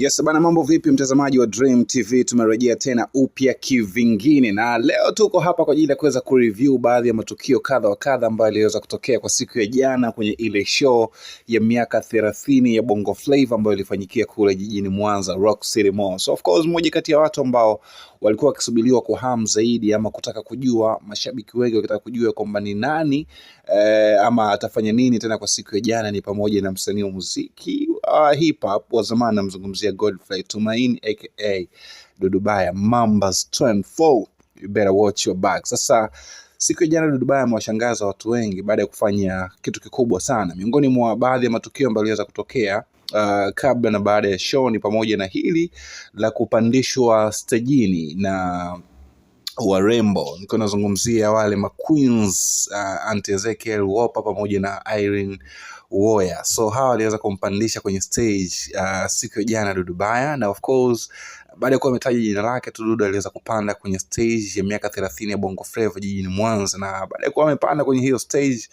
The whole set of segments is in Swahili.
Yes bana, mambo vipi mtazamaji wa Dream TV? Tumerejea tena upya kivingine, na leo tuko hapa kwa ajili ya kuweza kureview baadhi ya matukio kadha wa kadha ambayo yaliweza kutokea kwa siku ya jana kwenye ile show ya miaka 30 ya Bongo Flava ambayo ilifanyikia kule jijini Mwanza, Rock City Mall. So of course mmoja kati ya watu ambao walikuwa wakisubiriwa kwa hamu zaidi, ama kutaka kujua, mashabiki wengi wakitaka kujua kwamba ni nani ama atafanya nini tena kwa siku ya jana, ni pamoja na msanii wa muziki hip hop wa zamani, namzungumzia Godfrey Tumaini aka Dudu Baya, Mambas 24, you better watch your back. Sasa siku ya jana Dudu Baya amewashangaza watu wengi baada ya kufanya kitu kikubwa sana. Miongoni mwa baadhi ya matukio ambayo yaliweza kutokea kabla na baada ya show ni pamoja na hili la kupandishwa stejini na warembo. Niko nazungumzia wale ma queens, Auntie Ezekiel Wopa pamoja na Irene Uwoya. So hawa waliweza kumpandisha kwenye stage siku ya jana Dudu Baya, na of course baada ya kuwa ametaja jina lake tu, Dudu aliweza kupanda kwenye stage ya miaka 30 ya Bongo Flava jijini Mwanza, na baada ya kuwa amepanda kwenye hiyo stage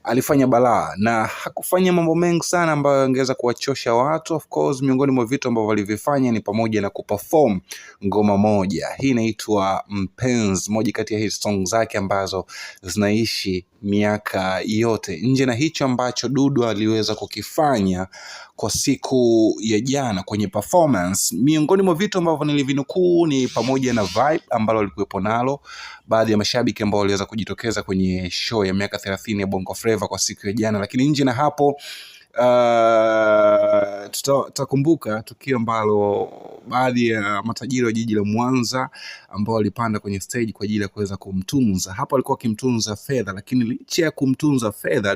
alifanya balaa, na hakufanya mambo mengi sana ambayo angeweza kuwachosha watu. Of course miongoni mwa vitu ambavyo walivifanya ni pamoja na kuperform ngoma moja. Hii inaitwa Mpenzi, moja kati ya hizo songs zake ambazo zinaishi miaka yote. Nje na hicho ambacho Dudu aliweza kukifanya kwa siku ya jana kwenye performance, miongoni mwa vitu ambavyo nilivinukuu ni pamoja na vibe ambalo alikuwepo nalo baadhi ya mashabiki ambao waliweza kujitokeza kwenye show ya miaka 30 ya Bongo Flava kwa siku ya jana. Lakini nje na hapo tutakumbuka tukio ambalo baadhi ya matajiri wa jiji la Mwanza ambao walipanda kwenye stage kwa ajili ya kuweza kumtunza. Hapo alikuwa akimtunza fedha, lakini licha ya kumtunza fedha,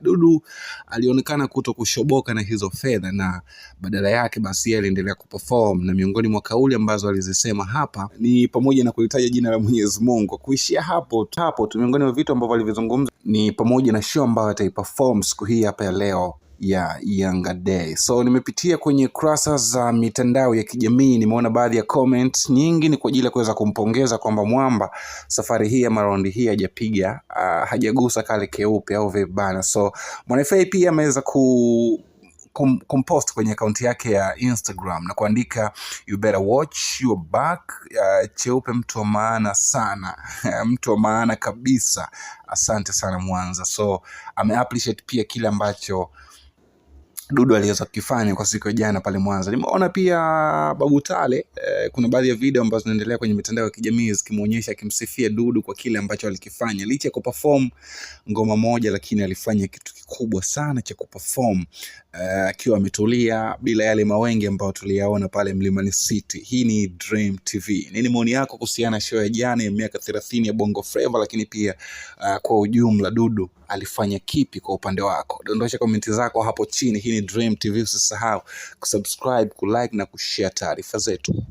Dudu alionekana kutokushoboka na hizo fedha, na badala yake basi yeye aliendelea kuperform. Na miongoni mwa kauli ambazo alizisema hapa ni pamoja na kulitaja jina la Mwenyezi Mungu. Kuishia hapo tu, miongoni mwa vitu ambavyo alivizungumza ni pamoja na show ambayo ataiperform siku hii hapa ya leo ya Yanga Day. So nimepitia kwenye kurasa za mitandao ya kijamii, nimeona baadhi ya comment nyingi ni kwa ajili ya kuweza kumpongeza kwamba mwamba safari hii ya maraundi hii hajagusa kale keupe au vibana. So Mwanafa pia ameweza kumpost kwenye akaunti yake ya Instagram na kuandika you better watch your back. Cheupe mtu wa maana sana mtu wa maana kabisa, asante sana Mwanza. So appreciate pia kile ambacho Dudu aliweza kukifanya kwa siku ya jana pale Mwanza. Nimeona pia Babu Tale, kuna baadhi ya video ambazo zinaendelea kwenye mitandao ya kijamii zikimuonyesha akimsifia Dudu kwa kile ambacho alikifanya. Licha ya kuperform ngoma moja, lakini alifanya kitu kikubwa sana cha kuperform akiwa ametulia bila yale mawenge ambayo tuliyaona pale Mlimani City. Hii ni Dream TV. Nini maoni yako kuhusiana na show ya jana ya miaka 30 ya Bongo Flava, lakini pia kwa ujumla Dudu alifanya kipi kwa upande wako? Dondosha komenti zako hapo chini. Hii ni Dream TV, usisahau kusubscribe, kulike na kushare taarifa zetu.